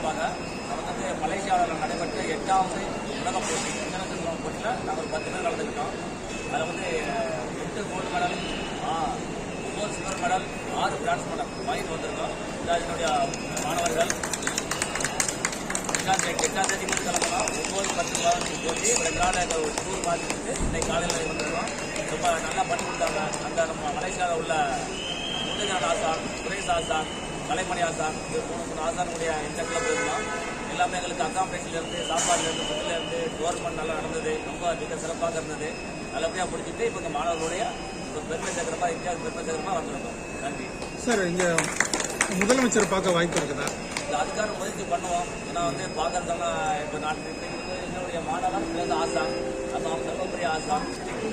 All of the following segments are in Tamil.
சார்பாக நமக்கு வந்து மலேசியாவில் நடைபெற்ற 8வது உலக போட்டி இன்டர்நேஷனல் போட்டியில் நாங்கள் ஒரு 10 பேர் கலந்துக்கிட்டோம். அதில் வந்து 8 gold medal, 9 silver medal, 6 bronze medal வாங்கிட்டு வந்திருக்கோம். என்னுடைய மாணவர்கள் 8ஆம் தேதி மட்டும் கிளம்பலாம். 9, 10, 15 போட்டி 2 நாள் ஒரு டூர் பார்த்துட்டு இன்னைக்கு காலையில் வந்திருக்கோம். ரொம்ப நல்லா பண்ணி கொடுத்தாங்க. அந்த நம்ம மலேசியாவில் உள்ள முத்துஞான ஆசான், சுரேஷ் ஆசான், கலைமணி ஆசான், 3 ஆசானுடைய இன்டர்வியூல போயிருந்தோம். எல்லாமே எங்களுக்கு அக்காமடேஷன்லேருந்து, சாப்பாடுலேருந்து, ஃபுட்லேருந்து, கவர்மெண்ட் நல்லா நடந்தது. ரொம்ப மிக சிறப்பாக இருந்தது. நல்லபடியாக முடிச்சுட்டு இப்போ இந்த மாணவர்களுடைய பெருமை சேர்க்கிறப்பா, இந்தியாவுக்கு பெருமை சேர்க்கிறப்பா வந்திருக்கோம். நன்றி சார். இங்கே முதலமைச்சர் பார்க்க வாய்ப்பு இருக்குதா? அதுக்கான முயற்சி பண்ணுவோம். ஏன்னா வந்து பார்க்கறதெல்லாம் இப்போ என்னுடைய மாணவன் ஆசான், அப்போ அவங்க ரொம்ப பெரிய ஆசான்.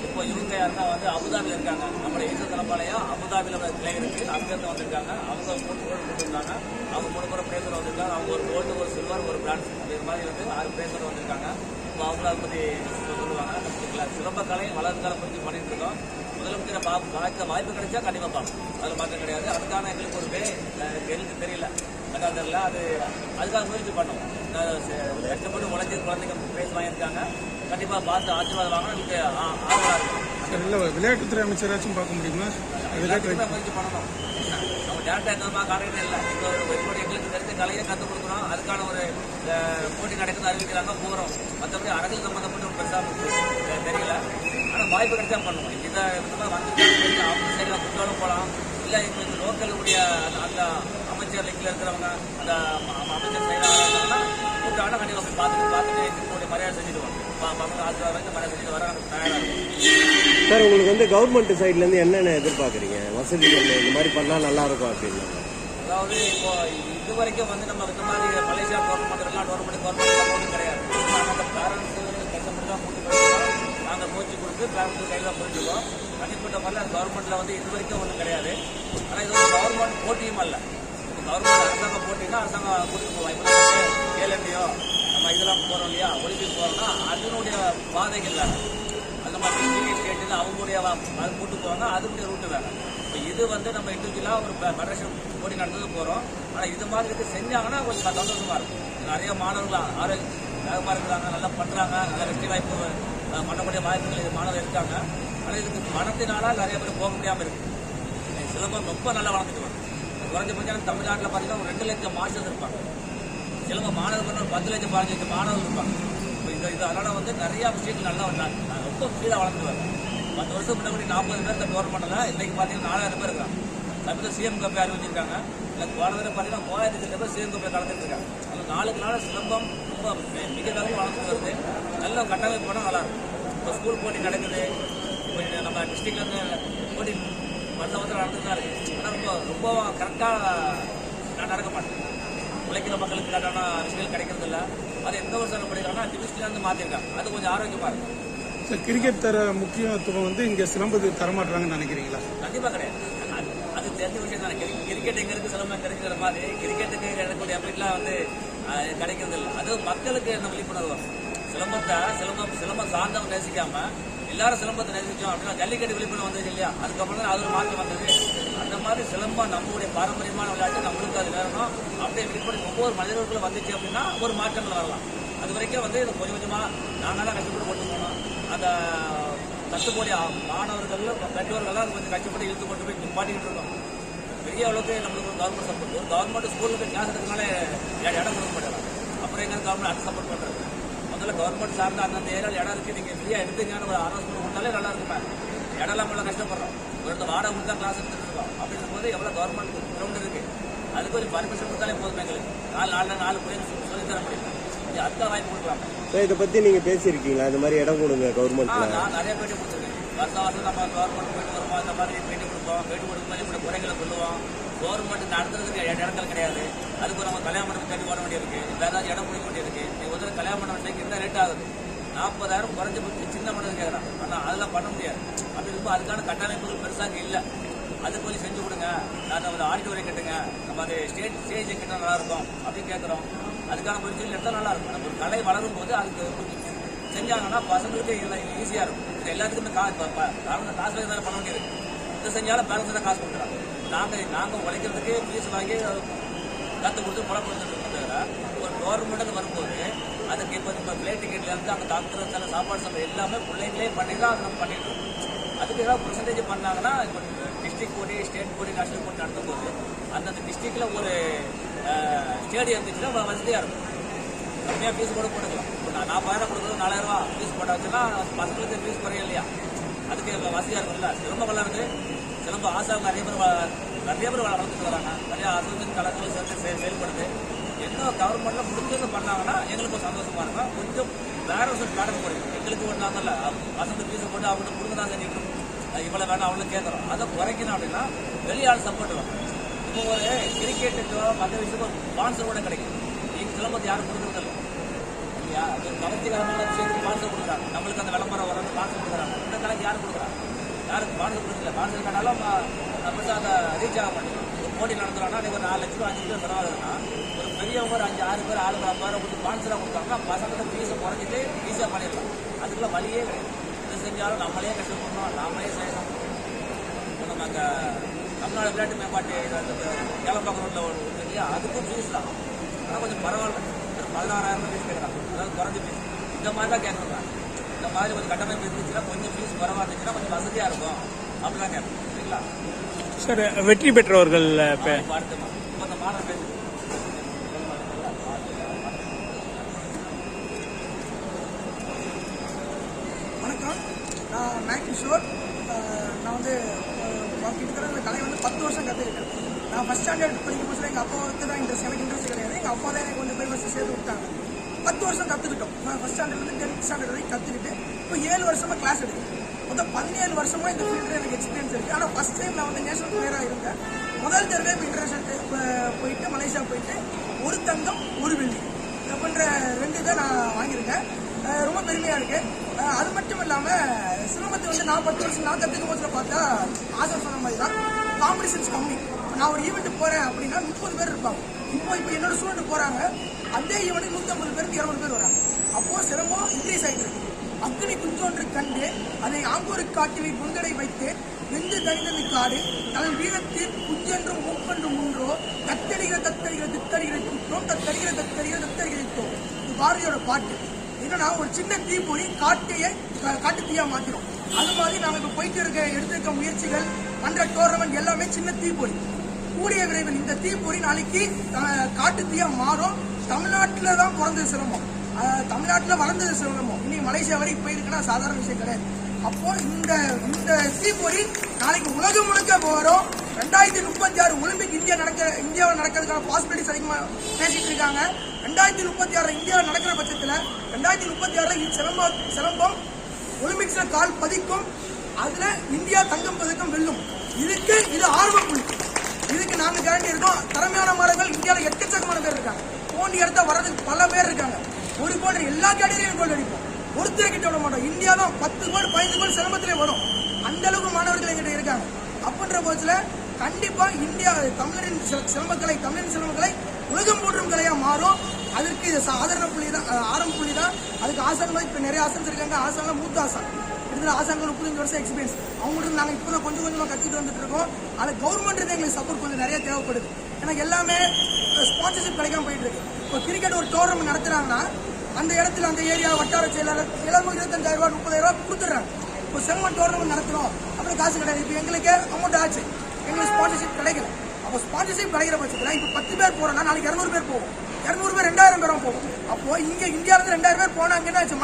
இப்போ இவங்க யாருன்னா வந்து அபுதாபியில் இருக்காங்க. நம்மளுடைய ஈச தலைப்பாளையம் அபுதாபியில் கிளை இருக்குது. அங்கேருந்து வந்திருக்காங்க. அவங்க 3 பேர் கொடுத்துருந்தாங்க. அவங்க 3 பேர் பேசுகிற வந்திருக்காங்க. அவங்க ஒரு கோல்டு, ஒரு சில்வர், ஒரு பிரான்ஸ் அப்படிங்கிற மாதிரி வந்து 6 பேசுகிற வந்திருக்காங்க. இப்போ அவங்கள அதை பற்றி சொல்லுவாங்க. சிலம்ப கலை வளர்ந்தாலை பற்றி பண்ணிட்டு இருக்கோம். முதலமைச்சரை வாய்ப்பு கிடைச்சா கண்டிப்பாக பார்ப்போம். அதில் மாற்றம் கிடையாது. அதுக்கான எங்களுக்கு ஒரு எங்களுக்கு தெரியல, தெரியல. அதுக்காக முயற்சி பண்ணுவோம். கஷ்டப்பட்டு உழைச்சி குழந்தைங்க பேஸ் வாங்கியிருக்காங்க. கண்டிப்பாக பார்த்து ஆசீர்வாதம் வாங்க. எனக்கு ஆர்வலாக இருக்கும். இல்லை, விளையாட்டுத்துறை அமைச்சராச்சும் பார்க்க முடியுமா? விளையாட்டுத்துறை முயற்சி பண்ணணும். நம்ம டேரக்டாக எங்கேயுமா காலையில் இல்லை. இப்போ எங்களுக்கு தெரிஞ்ச கலையை கற்றுக் கொடுக்குறோம். அதுக்கான ஒரு போட்டி நடக்குது அறிவிக்கிறாங்க, போகிறோம். மற்றபடி அரசியல் சம்மந்தப்பட்டு ஒரு பெருசாக தெரியல. ஆனால் வாய்ப்பு கிடைச்சா பண்ணுவோம். இதை வந்து அவங்க சரியாக குற்றாலும் போகலாம். இல்லை எங்களுக்கு லோக்கலுடைய அந்த அமைச்சர் லிங்கில் இருக்கிறவங்க, அந்த அமைச்சர் செய்யறாங்கன்னா கூப்பிட்டாங்கன்னா கண்டிப்பாக போய் பார்த்துட்டு எங்களுடைய மரியாதை செஞ்சுடுவோம். ஆசீர்வாதம் மரியாதை செஞ்சுட்டு வர தயாராக இருக்கும். சார், உங்களுக்கு வந்து கவர்மெண்ட் சைட்லேருந்து என்னென்ன எதிர்பார்க்குறீங்க? வசதிகள் இந்த மாதிரி பண்ணால் நல்லா இருக்கும் அப்படின்னு. அதாவது இப்போ இது வரைக்கும் வந்து நம்ம இந்த மாதிரி மலேசியா கவர்மெண்ட் எல்லாம் கவர்மெண்ட் கிடையாது. அந்த பேரண்ட்ஸு கஷ்டப்பட்டு தான் கூட்டு போயிருக்கோம். நாங்கள் கோச்சி கொடுத்து பேரண்ட்ஸு கையில் தான் போயிருக்கோம். தனிப்பட்ட மாதிரிலாம் கவர்மெண்ட்டில் வந்து இது வரைக்கும் ஒன்றும் கிடையாது. ஆனால் இது வந்து கவர்மெண்ட் போட்டியும் அல்ல. கவர்மெண்ட் அரசாங்க போட்டின்னா அரசாங்கம் கூட்டிட்டு போவோம். இப்போ கேலண்டியோ நம்ம இதெல்லாம் போகிறோம் இல்லையா, ஒலிம்பிக் போகிறோம்னா அதனுடைய பாதைகள் வேறு. அந்த மாதிரி ஸ்டேட்டில் அவங்களுடைய அது கூட்டு போவாங்க, அதனுடைய ரூட்டு வேறு. இப்போ இது வந்து நம்ம இண்டிவிஜுவலாக ஒரு ஃபெடரேஷன் போட்டி நடந்தது போகிறோம். ஆனால் இது மாதிரி இது செஞ்சாங்கன்னா கொஞ்சம் சந்தோஷமாக இருக்கும். நிறைய மாணவர்கள் வேகமாக இருக்கிறாங்க, நல்லா பண்ணுறாங்க, நல்ல வெற்றி வாய்ப்பு பண்ணக்கூடிய வாய்ப்புகள் இது மாணவர்கள் இருக்காங்க. ஆனால் இதுக்கு பணத்தினால நிறைய பேர் போக முடியாமல் இருக்குது. சிலம்பம் ரொம்ப நல்லா வளர்ந்துட்டு வரும். குறைஞ்சபட்சம் தமிழ்நாட்டில் பார்த்தீங்கன்னா ஒரு 2 லட்சம் மாஸ்டர்ஸ் இருப்பாங்க. சிலம்ப மாணவர்கள் ஒரு 10 லட்சம் 15 லட்சம் மாணவர்கள் இருப்பாங்க. இப்போ இது அதனால் வந்து நிறையா விஷயங்கள் நல்லா வந்தாங்க. ரொம்ப ஸ்பீடாக வளர்ந்து வரும். 10 வருஷம் முன்னாடி 40 பேர் கவர்மெண்ட்டில் இன்றைக்கு பார்த்தீங்கன்னா 4000 பேர் இருக்காங்க. சமயத்தில் சிஎம் கப்பை அறிவிச்சிருக்காங்க. இல்லை போன தடவை பார்த்தீங்கன்னா 3000 பேர் சிஎம் கப்பை கலந்துட்டு இருக்காங்க. அதில் நாளுக்கு நாள் சிலம்பம் ரொம்ப மிக வேகமாக வளர்ந்துட்டு வருது. நல்ல கட்டமைப்பு போனால் நல்லாயிருக்கும். இப்போ ஸ்கூல் போட்டி நடக்குது. இப்போ நம்ம டிஸ்ட்ரிக்ட்லேருந்து போட்டி வருஷம் நடந்துட்டு தான் இருக்குது. ஆனால் ரொம்ப கரெக்டாக நான் நடக்க மாட்டேன். உழைக்கிற மக்களுக்கு கரெக்டான விஷயங்கள் கிடைக்கிறது இல்லை. அது எந்த வருஷம் படிக்கிறாங்கன்னா டிவிஷன்லேருந்து மாற்றிருக்காங்க. அது கொஞ்சம் ஆரோக்கியமாக இருக்கும். சார், கிரிக்கெட் தர முக்கியத்துவம் வந்து இங்கே சிலம்பத்துக்கு தரமாட்டுறாங்கன்னு நினைக்கிறீங்களா? கண்டிப்பாக கிடையாது. அது தெரிஞ்ச விஷயம் தானே. கிரிக்கெட் எங்கே இருக்குது, சிலம்பம் கிடைக்கிற மாதிரி கிரிக்கெட்டுக்கு எனக்குடைய அப்படின்லாம் வந்து கிடைக்கிறது இல்லை. அது மக்களுக்கு என்ன விழிப்புணர்வு வரும். சிலம்பம் சார்ந்தவங்க நேசிக்காம எல்லாரும் சிலம்பத்தை நேசிச்சோம் அப்படின்னா ஜல்லிக்கட்டு விழிப்புணர்வு வந்தது இல்லையா, அதுக்கப்புறம் தான் அது ஒரு மாற்றம் வந்தது. அந்த மாதிரி சிலம்பம் நம்மளுடைய பாரம்பரியமான விளையாட்டு, நம்மளுக்கு அது வேணும் அப்படியே விழிப்புணர்வு ஒவ்வொரு மனிதர்களும் வந்துச்சு அப்படின்னா ஒரு மாற்றங்கள் வரலாம். அது வரைக்கும் வந்து இது கொஞ்சம் கொஞ்சமாக நாங்கள் தான் கஷ்டப்பட்டு கொண்டு போனோம். அந்த கஷ்டப்போடைய மாணவர்கள் பெற்றோர்கள்லாம் கொஞ்சம் கஷ்டப்பட்டு இழுத்து கொண்டு போய் நிப்பாட்டிக்கிட்டு இருக்கோம். பெரிய அளவுக்கு நம்மளுக்கு ஒரு கவர்மெண்ட் சப்போர்ட். ஒரு கவர்மெண்ட் ஸ்கூலுக்கு கிளாஸ் எடுக்கிறதுனால இடம் கொடுக்க மாட்டாங்க. அப்புறம் எங்கே கவர்மெண்ட் அடுத்து சப்போர்ட் பண்ணுறது. முதல்ல கவர்மெண்ட் சார்ந்த அந்தந்த ஏரியாவில் இடம் இருக்குது, நீங்கள் ஃப்ரீயாக எடுத்துங்கன்னு ஒரு அனௌன்ஸ்மெண்ட் கொடுத்தாலே நல்லா இருக்குமே. இடம்லாம் எவ்வளோ கஷ்டப்படுறோம். ஒரு இடத்துல வாடகை கொடுத்தா கிளாஸ் எடுத்துட்டு இருக்கோம். அப்படின்னும் போது எவ்வளோ கவர்மெண்ட் கிரவுண்ட் இருக்குது, அதுக்கு ஒரு பர்மிஷன் கொடுத்தாலே போதும். எங்களுக்கு 4 பேர் சொல்லித்தர முடியும். அதுதான் வாய்ப்பு கொடுக்குறாங்க. இதை பற்றி நீங்கள் பேசியிருக்கீங்களா? இந்த மாதிரி இடம் கொடுங்க கவர்மெண்ட்டில்? நான் நிறைய பேட்டி கொடுத்துருக்கேன். வருஷம் நம்ம கவர்மெண்ட் போயிட்டு வருவோம். இந்த மாதிரி பேட்டி கொடுப்போம். பேட்டி கொடுக்கும்போது இப்படி குறைகளை சொல்லுவோம். கவர்மெண்ட் நடத்துறதுக்கு இடங்கள் கிடையாது. அதுக்கு நம்ம கல்யாண மண்டபம் கட்டி போட வேண்டியிருக்கு. வேறு ஏதாவது இடம் கொடுக்க வேண்டியிருக்கு. நீ ஒரு கல்யாண மண்டபம் என்ன ரேட் ஆகுது? 40,000 குறைஞ்சபட்சம் சின்ன மண்டபம் கேட்குறான். ஆனால் அதெல்லாம் பண்ண முடியாது. அப்படி இருக்கும்போது அதுக்கான கட்டமைப்புகள் பெருசாக இல்லை. அது கொஞ்சம் செஞ்சு கொடுங்க. நான் ஒரு ஆடிட்டோரியம் கட்டுங்க, நம்ம அது ஸ்டேஜ் கிட்ட நல்லா இருக்கும் அப்படின்னு கேட்குறோம். அதுக்கான முயற்சிகள் எடுத்தால் நல்லா இருக்கும். நம்ம ஒரு கலை வளரும் போது அதுக்கு செஞ்சாங்கன்னா பசங்களுக்கு ஈஸியாக இருக்கும். இது எல்லாத்துக்குமே காசு தானே பண்ண வேண்டியிருக்கு. இது செஞ்சாலும் பேரண்ட்ஸ் தான் காசு கொடுக்குறாங்க. நாங்கள் உழைக்கிறதுக்கு ஃபீஸ் வாங்கி கற்றுக் கொடுத்து பழம் கொடுத்துட்டு இருக்கோம். ஒரு கவர்மெண்ட் வரும்போது அதுக்கு இப்போ நம்ம பிளேட் டிக்கெட்லேருந்து அங்கே டாக்டர் சில சாப்பாடு சம்பளம் எல்லாமே பிள்ளைங்களே பண்ணி தான் நம்ம பண்ணிட்டு இருக்கோம். அதுக்கு ஏதாவது பர்சன்டேஜ் பண்ணாங்கன்னா இப்போ டிஸ்ட்ரிக்ட் போடி ஸ்டேட் போடி நேஷனல் போடி நடத்தும் போது அந்தந்த டிஸ்ட்ரிக்டில் ஒரு ஸ்டேடியம் இருந்துச்சுன்னா வசதியாக இருக்கும். கம்மியாக ஃபீஸ் கூட போட்டுக்கலாம். இப்போ நான் 40,000 கொடுக்குறது 4,000 ஃபீஸ் போட்டாச்சுன்னா பசங்களுக்கு ஃபீஸ் குறையும் இல்லையா? அதுக்கு வசதியாக இருக்கும்ல. சிலம்பம் வளருது, சிலம்பம் ஆசாங்க நிறைய பேர் வளர்த்துட்டு வராங்க. நிறைய அசோசியேஷன் கலங்கள் சேர்ந்து செயல்படுது. இன்னும் கவர்மெண்ட்டில் முடிஞ்சது பண்ணாங்கன்னா எங்களுக்கு சந்தோஷமாக இருக்கும். கொஞ்சம் வேற ஒரு பேட்டர்ன் போடுது. எங்களுக்கு ஒன்றாங்கல்ல பசங்க ஃபீஸை போட்டு அவங்களுக்கு கொடுக்க தான் சரி இவ்வளோ வேணும் அவங்களும் கேட்குறோம். அதை குறைக்கணும் அப்படின்னா வெளியாள் சப்போர்ட் வேணும். இப்போ ஒரு கிரிக்கெட்டுக்கோ மற்ற விஷயமோ ஸ்பான்சர் கூட கிடைக்கும். நீங்கள் சிலம்பத்தை யாரும் கொடுக்குறதில்ல இல்லையா? அது கவர்ச்சிகரமான விஷயத்துக்கு ஸ்பான்சர் கொடுக்குறாங்க. நம்மளுக்கு அந்த விளம்பரம் வர ஸ்பான்சர் கொடுக்குறாங்க. இந்த கலைக்கு யாரும் கொடுக்குறாங்க? யாரும் ஸ்பான்சர் கொடுக்கல. ஸ்பான்சர் கேட்டாலும் நம்ம அதை ரீச் ஆக மாட்டேங்குது. ஒரு போட்டி நடத்துகிறாங்கன்னா நீங்கள் ஒரு 4 லட்சம் 5 லட்சம் செலவாகுதுன்னா ஒரு பெரியவங்க ஒரு 5-6 பேர் 6 பேரை கொடுத்து ஸ்பான்சராக கொடுத்தாங்கன்னா பசங்களுக்கு ஃபீஸை குறைஞ்சிட்டு ஈஸியாக பண்ணிடலாம். அதுக்குள்ள வழியே கிடையாது. இது செஞ்சாலும் நம்மளே கஷ்டப்படணும், நாமளே செய்யணும். இப்போ நம்ம அங்கே தமிழ்நாடு விளையாட்டு மேம்பாட்டு கேளம்பாக்கம் ரோட்டில் ஒரு இல்லையா, அதுக்கும் ஃபீஸ் தான். ஆனால் கொஞ்சம் பரவாயில்ல. ஒரு 16,000 ஃபீஸ் கேட்குறாங்க. அதாவது குறைஞ்ச ஃபீஸ். இந்த மாதிரி தான் கேட்குறாங்க. இந்த மாதிரி கொஞ்சம் கட்டமைப்பு இருந்துச்சுன்னா கொஞ்சம் ஃபீஸ் குறைவாக இருந்துச்சுன்னா கொஞ்சம் வசதியாக இருக்கும் அப்படிலாம் கேட்போம். சரிங்களா சார்? வெற்றி பெற்றவர்கள் அடுத்த இப்போ இந்த மாநில பேர் வணக்கம், நான் மேக் கிஷோர். நான் வந்து கிட்டத்தட்ட இந்த கலை வந்து 10 வருஷம் கற்றுக்கிட்டேன். நான் ஃபஸ்ட் ஸ்டாண்டர்ட் படிக்கும் போது எங்கள் அப்பாவுக்கு தான் இன்ட்ரெஸ்ட், எனக்கு இன்ட்ரெஸ்ட் கிடையாது. எங்கள் அப்பா தான் எனக்கு கொண்டு போய் ஃபஸ்ட்டு சேர்த்து விட்டாங்க. 10 வருஷம் கற்றுக்கிட்டோம். நான் ஃபஸ்ட் ஸ்டாண்டர்ட்லேருந்து 10th ஸ்டாண்டர்ட் வரைக்கும் கற்றுக்கிட்டு இப்போ 7 வருஷமாக கிளாஸ் எடுக்கிறேன். மொத்தம் 17 வருஷமாக இந்த ஃபீல்டில் எனக்கு எக்ஸ்பீரியன்ஸ் இருக்குது. ஆனால் ஃபஸ்ட் டைம் நான் வந்து நேஷனல் பிளேயராக இருந்தேன். முதல் தடவை இப்போ இன்டர்நேஷனல் போயிட்டு மலேசியா போயிட்டு 1 தங்கம் 1 வெள்ளி அப்படின்ற 2 இதை நான் வாங்கியிருக்கேன். ரொம்ப பெருமையாக இருக்குது. அது மட்டும் இல்லாமல் சிலம்பத்தை வந்து நான் 10 வருஷம் நான் கற்றுக்கும் போது பார்த்தா ஆசை சொன்ன மாதிரி தான் காம்படிஷன்ஸ் கம்மி. நான் ஒரு ஈவெண்ட்டு போகிறேன் அப்படின்னா 30 பேர் இருப்பாங்க. இப்போ என்னோட ஸ்டூடெண்ட் போகிறாங்க, அதே ஈவெண்ட்டு 150 பேருக்கு 200 பேர் வராங்க. அப்போது சிலம்பம் இன்க்ரீஸ் ஆகிட்டு இருக்கு. அக்னி குஞ்சொன்று கண்டு அதை ஆங்கூருக்கு காட்டிலை குந்தடை வைத்து நெஞ்சு தனிந்தது காடு தன் வீரத்தில் குஞ்சென்றும் மூக்கென்றும் முன்றோ தத்தடிகிற தத்தடிகிற தித்தடிகிற குற்றோம் தத்தடிகிற தத்தடிகிற தத்தடிகிறோம். இது பாரதியோட பாட்டு. என்னன்னா ஒரு சின்ன தீப்பொறி காட்டையை காட்டு தீயா மாத்திரும். அது மாதிரி நாங்கள் இப்போ போயிட்டு எடுத்திருக்க முயற்சிகள் பண்ற டோர்னமெண்ட் எல்லாமே சின்ன தீப்பொறி. கூடிய விரைவில் இந்த தீப்பொறி நாளைக்கு காட்டு தீயா மாறும். தமிழ்நாட்டில் தான் பிறந்தது சிலம்பம், தமிழ்நாட்டில் வளர்ந்தது சிலம்பம். இன்னைக்கு மலேசியா வரைக்கும் போயிருக்குன்னா சாதாரண விஷயம் கிடையாது. அப்போ இந்த தீப்பொறி நாளைக்கு உலகம் முழுக்க போகிறோம். 2036 ஒலிம்பிக் இந்தியாவில் நடக்கிறதுக்கான பாசிபிலிட்டிஸ் அதிகமாக பேசிட்டு இருக்காங்க. 2036 இந்தியாவில் நடக்கிற பட்சத்தில் 2036 சிலம்பம் ஒலிம்பிக்ஸ்ல கால் பதிக்கும். அதுல இந்தியா தங்கம் பதக்கம் வெல்லும். இது ஆர்வ புள்ளி. இதுக்கு நாங்க கேரண்டி இருக்கோம். திறமையான மாணவர்கள் இந்தியாவில் எக்கச்சக்கமான பேர் இருக்காங்க. போட்டி எடுத்தா வர்றதுக்கு பல பேர் இருக்காங்க. ஒரு போன்ற எல்லா கேட்டகரியும் கோல் அடிப்போம். ஒருத்தர் கிட்ட விட மாட்டோம். இந்தியா தான் 10 கோல் 15 கோல் சிலம்பத்திலே வரும். அந்த அளவுக்கு மாணவர்கள் எங்கிட்ட இருக்காங்க. அப்படின்ற போதில் கண்டிப்பா இந்தியா தமிழரின் சிலம்பக்கலை உலகம் போற்றும் கலையா மாறும். அதுக்கு இது ஆதரண புள்ளி தான், ஆரம்ப புள்ளி தான். அதுக்கு ஆசான்கள் இப்போ நிறைய ஆசான்ஸ் இருக்காங்க. ஆசான்லாம் மூத்த ஆசான், கிட்டத்தட்ட ஆசான்கள் 35 வருஷம் எக்ஸ்பீரியன்ஸ். அவங்களுக்கு நாங்கள் இப்போ தான் கொஞ்சம் கொஞ்சமாக கற்றுட்டு வந்துட்டு இருக்கோம். அது கவர்மெண்ட் எங்களுக்கு சப்போர்ட் கொஞ்சம் நிறைய தேவைப்படுது. ஏன்னா எல்லாமே ஸ்பான்சர்ஷிப் கிடைக்காம போயிட்டு இருக்கு. இப்போ கிரிக்கெட் ஒரு டோர்னமெண்ட் நடத்துறாங்கன்னா அந்த இடத்துல அந்த ஏரியா வட்டார செயலாளர் எல்லாருக்கும் 25,000 ரூபா 30,000 ரூபா கொடுத்துட்றாங்க. இப்போ சிலம்பம் டோர்னமெண்ட் நடத்துறோம் அப்படின்னு காசு கிடையாது. இப்போ எங்களுக்கு அமௌண்ட் ஆச்சு, எங்களுக்கு ஸ்பான்சர்ஷிப் கிடைக்கல. அப்போ ஸ்பான்சர்ஷிப் கிடைக்கிற பட்சத்தில் இப்போ 10 பேர் போறோம்னா நாளைக்கு 200 பேர் போகும். 200 பேர் 2,000 பேரும் போகும். அப்போ இங்கே இந்தியாவிலிருந்து 2,000 பேர் போனாங்க என்ன ஆச்சு?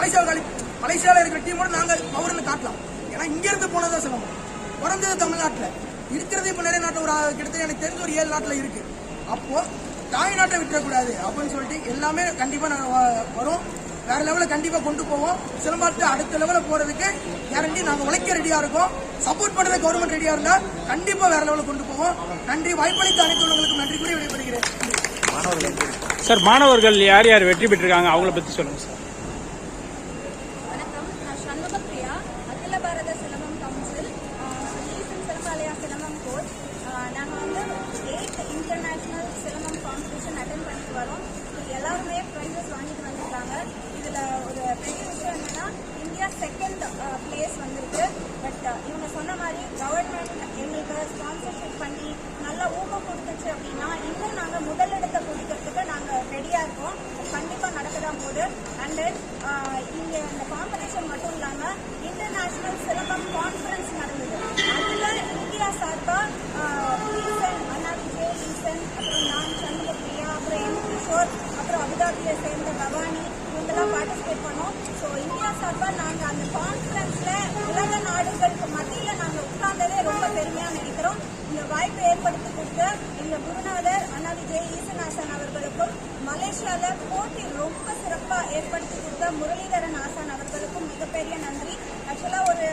மலேசியாவில் இருக்கிற டீமோட நாங்கள் பவர்னு காட்டலாம். ஏன்னா இங்கேருந்து போனதான் சிலம்பம். பிறந்தது தமிழ்நாட்டில் இருக்கிறது. இப்போ நிறைய நாட்டில் ஒரு கிட்டத்தட்ட எனக்கு தெரிஞ்ச ஒரு 7 நாட்டில் இருக்கு. அப்போ தாய்நாட்டை விட்டுறக்கூடாது அப்படின்னு சொல்லிட்டு எல்லாமே கண்டிப்பாக நாங்கள் வரும். வேற லெவலில் கண்டிப்பாக கொண்டு போவோம். சிலம்பத்தை அடுத்த லெவலில் போகிறதுக்கு கேரண்டி நாங்கள் உழைக்க ரெடியாக இருக்கோம். சப்போர்ட் பண்ணுறது கவர்மெண்ட் ரெடியாக இருந்தால் கண்டிப்பாக வேற லெவலில் கொண்டு போவோம். நன்றி. வாய்ப்பளித்த அனைத்து உள்ளவங்களுக்கும் நன்றி கூறி விடைபெறுகிறேன். சார், மாணவர்கள் யார் யார் வெற்றி பெற்றிருக்காங்க அவங்கள பற்றி சொல்லுங்கள் சார். வணக்கம், நான் சண்முகப்பிரியா, அகில பாரத சிலம்பம் கவுன்சில் ஈசன் சிலம்பாலயா சிலம்பம் கோச். நாங்கள் வந்து 8th international silambam competition attend பண்ணிட்டு வரோம். எல்லாருமே ப்ரைஸஸ் வாங்கிட்டு வந்திருக்காங்க. இதில் ஒரு பெரிய விஷயம் என்னன்னா இந்தியா 2nd பிளேஸ் வந்திருக்கு. பட் இவங்க சொன்ன மாதிரி கவர்மெண்ட் எங்களுக்கு ஸ்பான்சர்ஷிப் பண்ணி நல்லா ஊக்கம் கொடுத்துச்சு அப்படின்னா இன்னும் நாங்கள் முதலிடத்தை பிடிக்கிறதுக்கு நாங்கள் ரெடியாக ரெடியாக இருக்கோம். கண்டிப்பாக நடக்க தான் போகுது. அண்டு இங்கே இந்த காம்படிஷன் மட்டும் இல்லாமல் இன்டர்நேஷ்னல் சிலம்பம் கான்ஃபரன்ஸ் நடந்தது. அதில் இந்தியா சார்பாக ஈசன், அண்ணாவிஜே ஈசன், அப்புறம் நான் சண்முகப்பிரியா, அப்புறம் எம் கிஷோர், அப்புறம் அபுதாபியை சேர்ந்த பவானி இவங்கெல்லாம் பார்ட்டிசிபேட் பண்ணோம். ஸோ இந்தியா சார்பாக நாங்கள் அந்த கான்ஃபரன்ஸில் உலக நாடுகளுக்கு மத்தியில் நாங்கள் உட்கார்ந்ததே ரொம்ப பெருமையாக நினைக்கிறோம். இந்த வாய்ப்பை ஏற்படுத்தி கொடுத்த எங்கள் குருநாதர் அண்ணாவிஜே ஈசன் அவர்களுக்கும், மலேசியாவில் போட்டி ரொம்ப சிறப்பாக ஏற்படுத்தி கொடுத்த முரளிதரன் ஆசான் அவர்களுக்கும் மிகப்பெரிய நன்றி. ஆக்சுவலாக ஒரு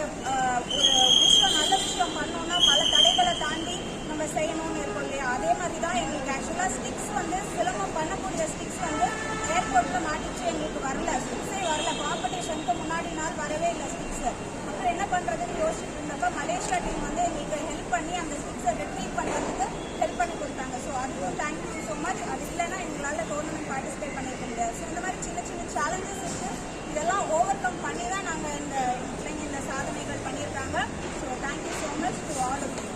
விஷயம், நல்ல விஷயம் பண்ணோம்னா பல தடைகளை தாண்டி நம்ம செய்யணும்னு இருக்கும் இல்லையா? அதே மாதிரி தான் எங்களுக்கு ஆக்சுவலாக ஸ்டிக்ஸ் வந்து சிலம்பம் பண்ணக்கூடிய ஸ்டிக்ஸ் வந்து ஏர்போர்ட்டில் மாட்டிச்சு, எங்களுக்கு வரல, ஸ்டிக்ஸே வரல. காம்படிஷனுக்கு முன்னாடி நாள் வரவே இல்லை ஸ்டிக்ஸ். அப்புறம் என்ன பண்ணுறதுன்னு யோசிச்சுட்டு இருந்தப்போ மலேசியா டீம் வந்து எங்களுக்கு ஹெல்ப் பண்ணி அந்த ஸ்டிக்ஸை ரிட்ரீவ் பண்ணுறதுக்கு ஹெல்ப் பண்ணி கொடுத்தாங்க. ஸோ அதுக்கும் தேங்க்யூ ஸோ மச். அது இல்லைன்னா எங்களால் டோர்னமெண்ட் பார்ட்டிசிபேட் பண்ணியிருக்க முடியாது. ஸோ இந்த மாதிரி சின்ன சின்ன சேலஞ்சஸ் இருக்குது. இதெல்லாம் ஓவர் கம் பண்ணி தான் நாங்கள் இந்த சாதனைகள் பண்ணியிருக்காங்க. So thank you so much to all of you.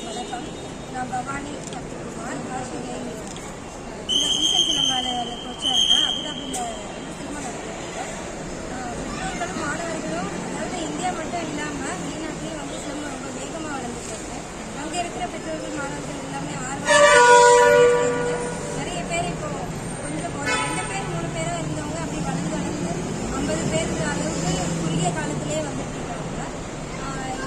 வணக்கம், நான் பவானி சத்யகுமார், ஆசிரியர். இந்த ஈசன் சிலம்பாவில் கோச்சாக இருக்கேன். அபுதாபியில் சிலம்பம் நடத்திருக்கேன். பெற்றோர்களும் மாணவர்களும், அதாவது இந்தியா மட்டும் இல்லாமல் வெளிநாட்டிலையும் வந்து சிலம்பம் ரொம்ப வேகமாக வளர்ந்துட்டு இருக்கு. அங்கே இருக்கிற பெற்றோர்கள் மாணவர்கள் எல்லாமே சேர்ந்து நிறைய பேர் இப்போ கொஞ்சம் ஒரு 2 பேர் 3 பேராக இருந்தவங்க அப்படி வளர்ந்து 50 பேருக்கு அளவுக்கு குறுகிய காலத்திலே வந்துட்டு இருக்காங்க.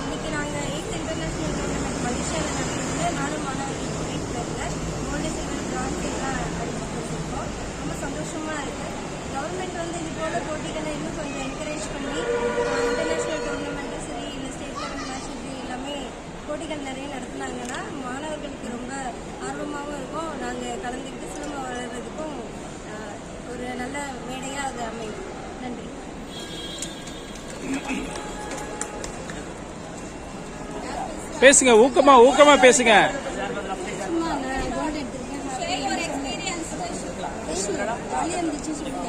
இன்னைக்கு நாங்கள் 8th இன்டர்நேஷ்னல் டோர்னமெண்ட் மலேசியாவில் நடந்தது. நானும் மாணவர்கள் கூட்டிகிட்டு போயிருந்தேன். கோல்டு, சில்வர், பிரான்ஸ் எல்லாம் அடிச்சுருக்கோம். ரொம்ப சந்தோஷமாக இருக்குது. கவர்மெண்ட் வந்து இது போல் போட்டிகளை இன்னும் கொஞ்சம் என்கரேஜ் பண்ணி இன்டர்நேஷ்னல் டோர்னமெண்ட்டும் சரி, இல்லை ஸ்டேட் லெவல் மேட்ச் இது எல்லாமே போட்டிகள் நிறைய நடத்துனாங்கன்னா மாணவர்களுக்கு ரொம்ப ஆர்வமாகவும் இருக்கும். நாங்கள் கலந்துக்கிட்டு சிலம்பம் வளர்கிறதுக்கும் ஒரு நல்ல மேடையாக அது அமையும். நன்றி. பேசுங்க, ஊக்கமா பேசுங்க. சும்மா நான் கோல்டு எடுத்திருக்கேன். ஜாலியாக இருந்துச்சு. சொல்லுங்க.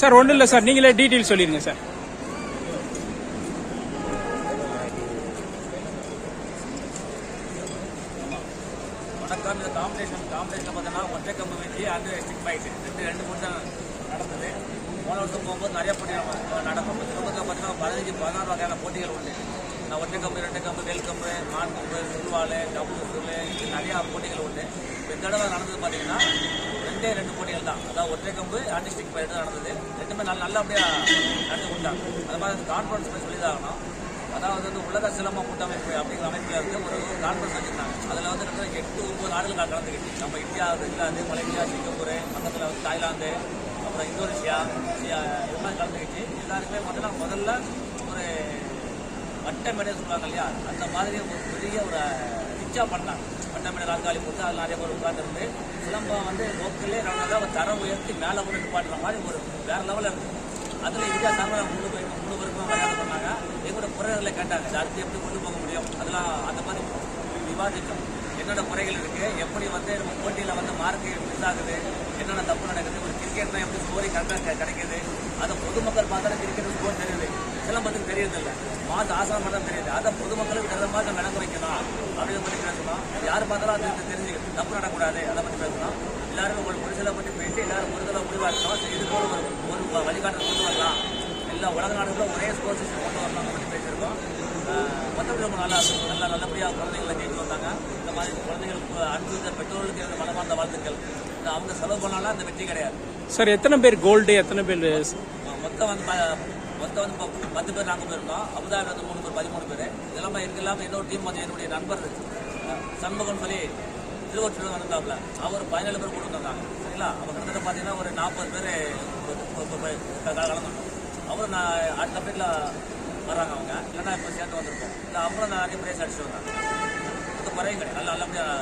சார் ஒன்றும் இல்லை சார், நீங்களே டீட்டெயில் சொல்லிடுங்க சார். வணக்கம். இந்த காம்படிஷன் பார்த்தீங்கன்னா ஒற்றை கம்பு வச்சு அண்டு ஸ்டிக் ஃபைட்டு ரெண்டு மூணு தான் நடந்தது. போன வருஷம் போகும்போது நிறைய போட்டிகள் நடக்கும். சிலம்பத்தில் பார்த்தீங்கன்னா 15-16 வகையான போட்டிகள் உண்டு. நான் ஒற்றை கம்பு, 2 கம்பு, வேல் கம்பு, மான் கம்பு, சுருவாள், கம்பு சுருள், இது நிறையா போட்டிகள் உண்டு. இந்த தடவை நடந்தது பார்த்தீங்கன்னா 2 போட்டிகள் தான். அதாவது ஒற்றை கம்பு அண்டு ஸ்டிக் ஃபைட்டு தான் நடந்தது. ரெண்டுமே நல்லபடியாக நடந்து கொடுத்தாங்க. அது மாதிரி கான்ஃபரன்ஸ் போய் சொல்லிதாகணும். அதாவது வந்து உலக சிலம்ப கூட்டமைப்பு அப்படிங்கிற அமைப்பில் இருந்து ஒரு கான்ஃபரன்ஸ் வச்சுருந்தாங்க. அதில் வந்து 8-9 நாடுகள் கலந்துக்கிட்டு, நம்ம இந்தியா, இங்கிலாந்து, மலேசியா, சிங்கப்பூர், பக்கத்தில் வந்து தாய்லாந்து, அப்புறம் இந்தோனேஷியா, இது மாதிரி கலந்துக்கிட்டு எல்லாருக்குமே பார்த்தீங்கன்னா முதல்ல ஒரு வட்ட மேடை சொல்லுவாங்க இல்லையா, அந்த மாதிரி ஒரு பெரிய ஒரு பிச்சா பண்ணாங்க. வட்ட மேடை நாற்காலி போட்டு அதில் நிறைய பேர் உட்காந்துருந்து சிலம்பம் வந்து லோக்கல்லே நம்ம ஒரு தரம் உயர்த்தி மேலே கொண்டு நிப்பாட்டுற மாதிரி ஒரு வேறு லெவலில் இருக்குது. அதில் இந்தியா சார்பாக 3 பேருக்கும் விளையாட பண்ணாங்க. எங்களோட குறைகளை கேட்டாங்க, அடுத்து எப்படி கொண்டு போக முடியும், அதெல்லாம் அந்த மாதிரி விவாதித்தோம். என்னென்ன குறைகள் இருக்குது, எப்படி வந்து நம்ம போட்டியில் வந்து மார்க்கு மிஸ் ஆகுது, என்னென்ன தப்பு நடக்குது, ஒரு கிரிக்கெட்னா எப்படி ஸ்கோரிங் கரெக்டாக கிடைக்குது, அதை பொதுமக்கள் பார்த்தாலும் கிரிக்கெட் ஸ்கோர் தெரியுது, சிலம்பத்துக்கு தெரியறதில்லை, ஆசாரம் மட்டும் தெரியுது. அதை பொதுமக்களுக்கு தெரிந்த மாதிரி நம்ம விளங்க வைக்கணும் அப்படின்னு பற்றி பேசணும். யார் பார்த்தாலும் அது தெரிஞ்சுக்கணும், தப்பு நடக்கூடாது, அதை பற்றி பேசணும். எல்லாருமே ஒரு சில பற்றி பேசி எல்லாரும் ஒரு தடவை முடிவாக இருக்கணும். இது போல ஒரு வழிகாட்டல் கொண்டு வரலாம், எல்லா உலக நாடுகளும் ஒரே ஸ்கோர் சிஸ்டம் கொண்டு வரலாம் பற்றி பேசியிருக்கோம். மற்றபடி ரொம்ப நல்லபடியாக குழந்தைகளை ஜெயிச்சு வந்தாங்க. இந்த மாதிரி குழந்தைகளுக்கு அன்பு பெற்றோர்களுக்கு இருந்த மனமார்ந்த வாழ்த்துக்கள். அவங்க செலவு பண்ணாலும் அந்த வெற்றி கிடையாது. சார் எத்தனை பேர் கோல்டு, எத்தனை பேர் மொத்தம் வந்து 10 பேர் நாங்கள் போயிருக்கோம். அபுதாபியில் வந்து 3 பேர், 13 பேர். இதெல்லாம் இல்லாமல் இன்னொரு டீம் வந்து என்னுடைய நண்பர் சண்முகம் சொல்லி திருவொற்றியூர் வந்தாப்புல அவர் 17 பேர் கொண்டு வந்தாங்க. சரிங்களா? அவங்க கிட்டத்தட்ட பார்த்தீங்கன்னா ஒரு 40 பேர் கலந்துட்டோம். அவரும் நான் அடுத்த பேரில் வர்றாங்க. அவங்க இல்லைன்னா இப்போ சேர்ந்து வந்திருக்கோம். இல்லை அவங்களும் நிறைய பிரைஸ் அடிச்சுட்டு வந்தாங்க. குறையும் கிடையாது. நல்லபடியாக